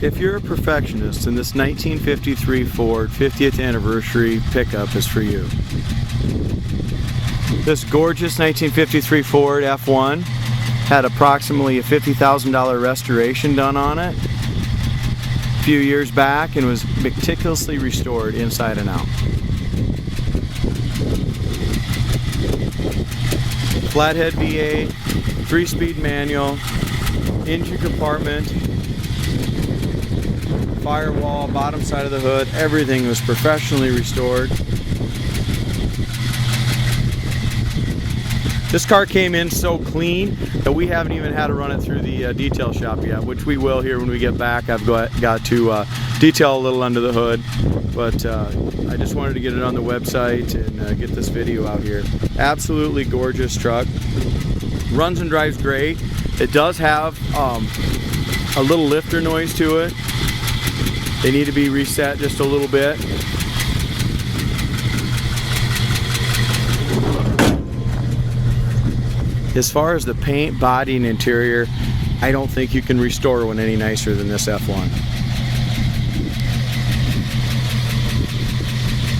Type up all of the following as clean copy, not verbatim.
If you're a perfectionist, then this 1953 Ford 50th anniversary pickup is for you. This gorgeous 1953 Ford F1 had approximately a $50,000 restoration done on it a few years back and was meticulously restored inside and out. Flathead V8, 3-speed manual, engine compartment, firewall, bottom side of the hood, everything was professionally restored. This car came in so clean that we haven't even had to run it through the detail shop yet, which we will here when we get back. I've got to detail a little under the hood, but I just wanted to get it on the website and get this video out here. Absolutely gorgeous truck. Runs and drives great. It does have a little lifter noise to it. They need to be reset just a little bit. As far as the paint, body, and interior, I don't think you can restore one any nicer than this F1.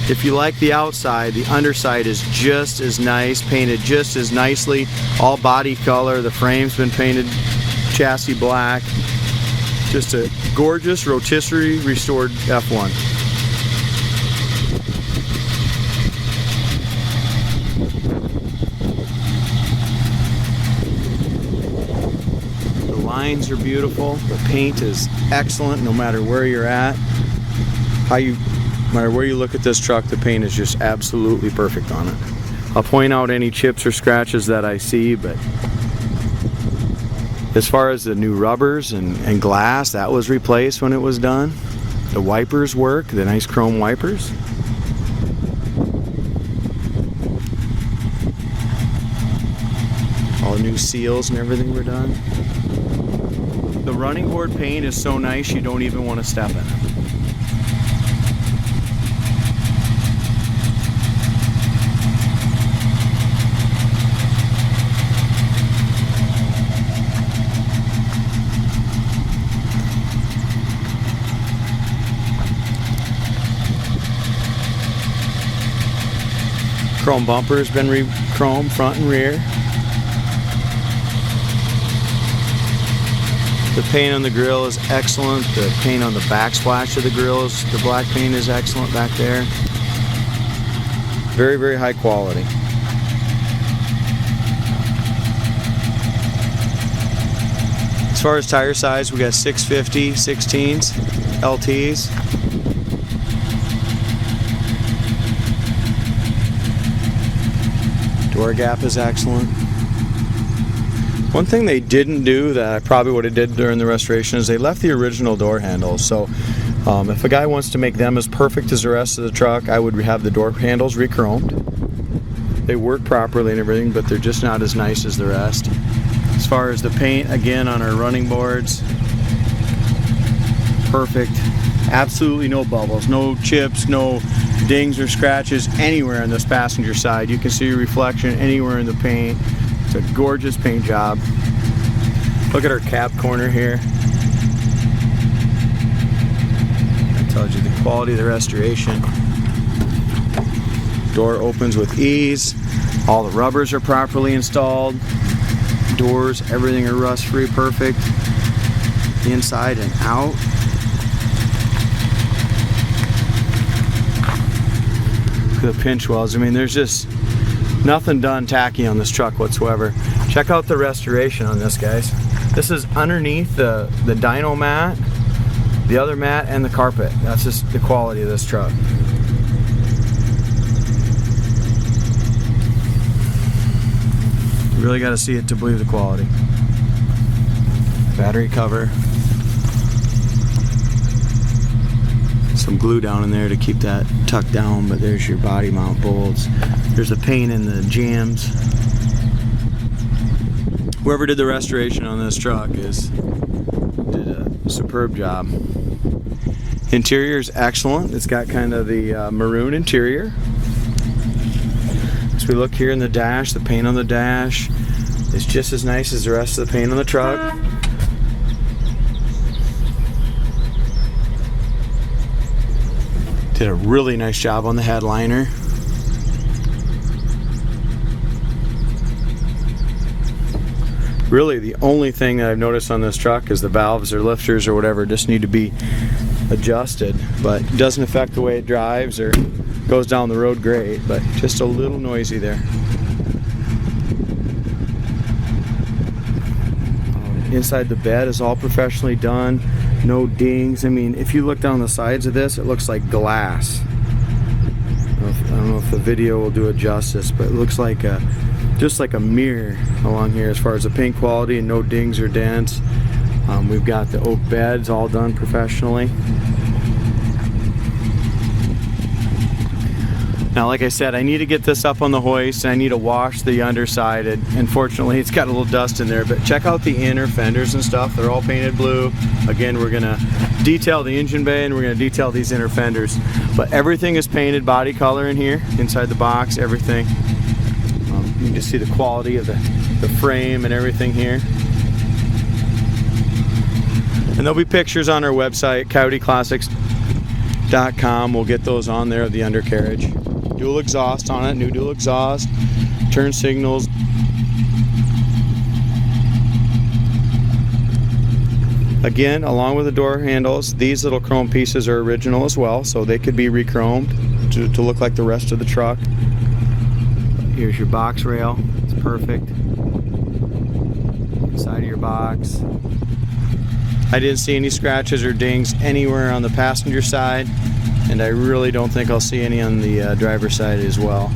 If you like the outside, the underside is just as nice, painted just as nicely. All body color, the frame's been painted chassis black. Just a gorgeous rotisserie restored F1. The lines are beautiful. The paint is excellent no matter where you're at. No matter where you look at this truck, the paint is just absolutely perfect on it. I'll point out any chips or scratches that I see, but as far as the new rubbers and glass, that was replaced when it was done. The wipers work, the nice chrome wipers. All new seals and everything were done. The running board paint is so nice you don't even want to step in it. Chrome bumper has been re-chromed front and rear. The paint on the grill is excellent. The paint on the backsplash of the grill is, the black paint is excellent back there. Very, very high quality. As far as tire size, we got 650 16s, LTs. Door gap is excellent. One thing they didn't do that I probably would have did during the restoration is they left the original door handles. So if a guy wants to make them as perfect as the rest of the truck, I would have the door handles re-chromed. They work properly and everything, but they're just not as nice as the rest. As far as the paint, again on our running boards, perfect. Absolutely no bubbles, no chips, no dings or scratches anywhere on this passenger side. You can see a reflection anywhere in the paint. It's a gorgeous paint job. Look at our cab corner here. That tells you the quality of the restoration. Door opens with ease. All the rubbers are properly installed. Doors, everything are rust-free, perfect. Inside and out. Look at the pinch wells. I mean, there's just nothing done tacky on this truck whatsoever. Check out the restoration on this, guys. This is underneath the dyno mat, the other mat, and the carpet. That's just the quality of this truck. You really got to see it to believe the quality. Battery cover. Some glue down in there to keep that tucked down, but there's your body mount bolts. There's a paint in the jams. Whoever did the restoration on this truck did a superb job. Interior is excellent. It's got kind of the maroon interior. As we look here in the dash, the paint on the dash is just as nice as the rest of the paint on the truck. Did a really nice job on the headliner. Really, the only thing that I've noticed on this truck is the valves or lifters or whatever just need to be adjusted, but it doesn't affect the way it drives or goes down the road great, but just a little noisy there. Inside the bed is all professionally done, no dings. I mean, if you look down the sides of this, it looks like glass. I don't know if the video will do it justice, but it looks like just like a mirror along here as far as the paint quality, and no dings or dents. We've got the oak beds all done professionally. Now, like I said, I need to get this up on the hoist, and I need to wash the underside. And unfortunately, it's got a little dust in there, but check out the inner fenders and stuff. They're all painted blue. Again, we're gonna detail the engine bay, and we're gonna detail these inner fenders. But everything is painted body color in here, inside the box, everything. You can just see the quality of the frame and everything here. And there'll be pictures on our website, coyoteclassics.com. We'll get those on there of the undercarriage. Dual exhaust on it, new dual exhaust, turn signals. Again, along with the door handles, these little chrome pieces are original as well, so they could be re-chromed to look like the rest of the truck. Here's your box rail, it's perfect. Side of your box. I didn't see any scratches or dings anywhere on the passenger side, and I really don't think I'll see any on the driver's side as well.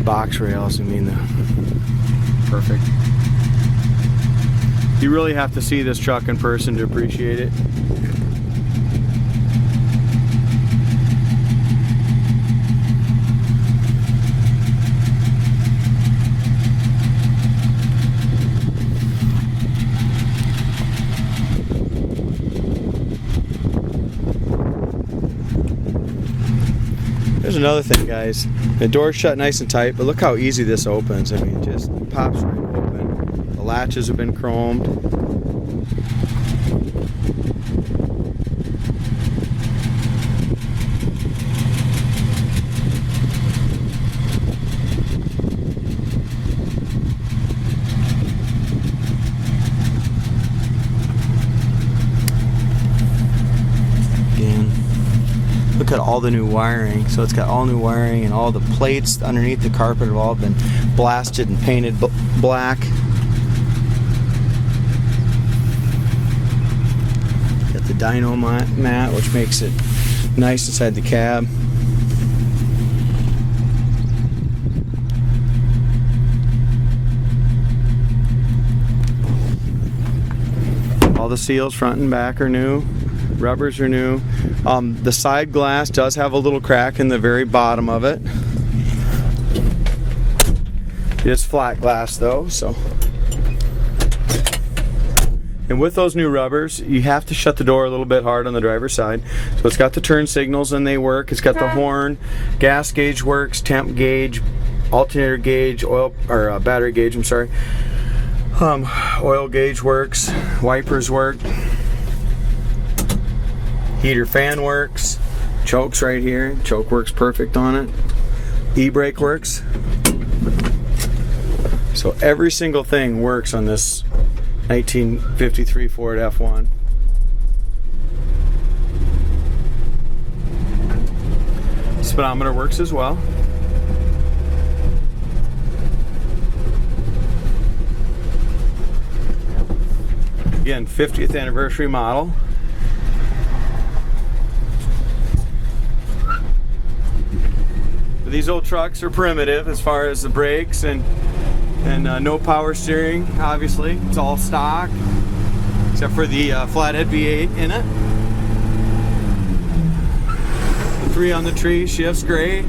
Box rails, I mean, perfect. You really have to see this truck in person to appreciate it. There's another thing, guys. The door's shut nice and tight, but look how easy this opens. I mean, it just pops right open. The latches have been chromed. Look at all the new wiring. So it's got all new wiring, and all the plates underneath the carpet have all been blasted and painted black. Got the dyno mat, which makes it nice inside the cab. All the seals front and back are new. Rubbers are new. The side glass does have a little crack in the very bottom of it. It's flat glass though, so. And with those new rubbers, you have to shut the door a little bit hard on the driver's side. So it's got the turn signals and they work. It's got the horn, gas gauge works, temp gauge, alternator gauge, oil or battery gauge. I'm sorry. Oil gauge works. Wipers work. Heater fan works. Choke's right here. Choke works perfect on it. E-brake works. So every single thing works on this 1953 Ford F1. Speedometer works as well. Again, 50th anniversary model. These old trucks are primitive as far as the brakes and no power steering. Obviously, it's all stock except for the flathead V8 in it. The 3 on the tree shifts great.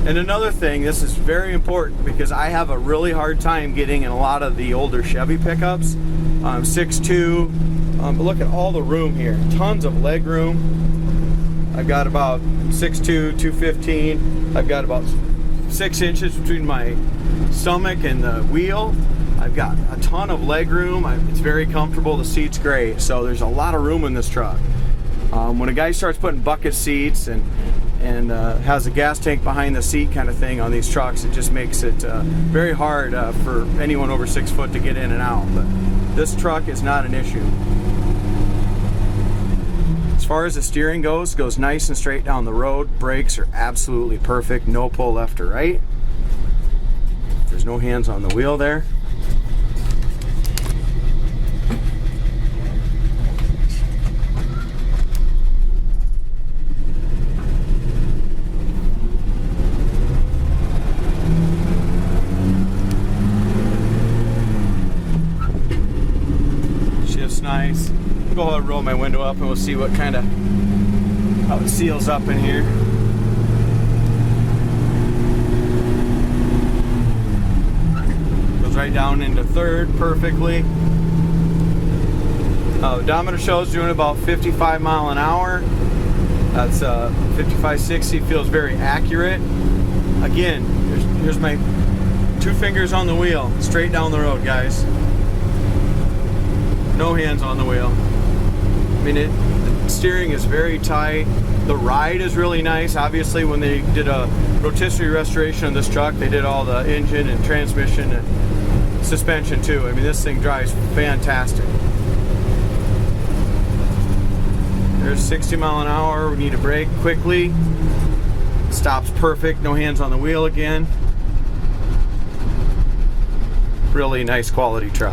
And another thing, this is very important because I have a really hard time getting in a lot of the older Chevy pickups. 6'2", but look at all the room here. Tons of leg room. I've got about 6'2", 215. I've got about 6 inches between my stomach and the wheel. I've got a ton of leg room. It's very comfortable. The seat's great. So there's a lot of room in this truck. When a guy starts putting bucket seats and has a gas tank behind the seat kind of thing on these trucks, it just makes it very hard for anyone over 6 foot to get in and out. But this truck is not an issue. As far as the steering goes nice and straight down the road. Brakes are absolutely perfect. No pull left or right. There's no hands on the wheel there. Nice. Go ahead and roll my window up and we'll see what kind of how it seals up in here. Goes right down into third perfectly. Odometer shows doing about 55 mile an hour. That's 55-60, feels very accurate. Again, here's my 2 fingers on the wheel, straight down the road, guys. No hands on the wheel. I mean, the steering is very tight. The ride is really nice. Obviously, when they did a rotisserie restoration on this truck, they did all the engine and transmission and suspension too. I mean, this thing drives fantastic. There's 60 mile an hour. We need to brake quickly. Stops perfect. No hands on the wheel again. Really nice quality truck.